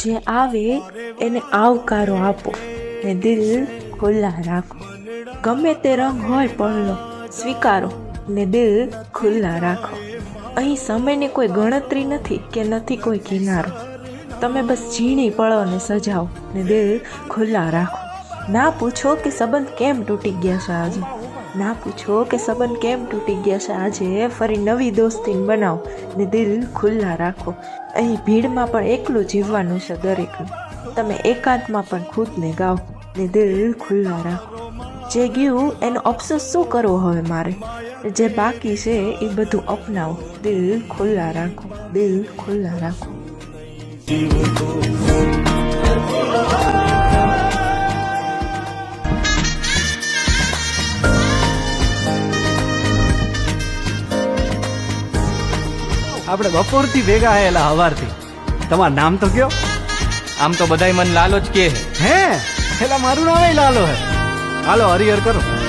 જે આવે એને આવકારો આપો ને દિલ ખુલ્લા રાખો. ગમે તે રંગ હોય પળનો સ્વીકારો ને દિલ ખુલ્લા રાખો. અહીં સમયની કોઈ ગણતરી નથી કે નથી કોઈ કિનારો. તમે બસ ઝીણી પળોને સજાવો ને દિલ ખુલ્લા રાખો. ના પૂછો કે સંબંધ કેમ તૂટી ગયા છે આજે. ના પૂછો કે સંબંધ કેમ તૂટી ગયા છે આજે. ફરી નવી દોસ્તી બનાવો ને દિલ ખુલ્લા રાખો. અહીં ભીડમાં પણ એકલું જીવવાનું છે દરેકનું. તમે એકાંતમાં પણ ખુદને ગાઓ ને દિલ ખુલ્લા રાખો. જે ગયું એનો અફસોસ શું કરવો હવે મારે. જે બાકી છે એ બધું અપનાવો. દિલ ખુલ્લા રાખો. દિલ ખુલ્લા રાખો. આપણે બપોરથી ભેગા આયેલા હવારથી. તમારું નામ તો કયો? આમ તો બધાય મન લાલો જ કે હે એલા મારું નામ લાલો હે. હાલો હરિહર કરો.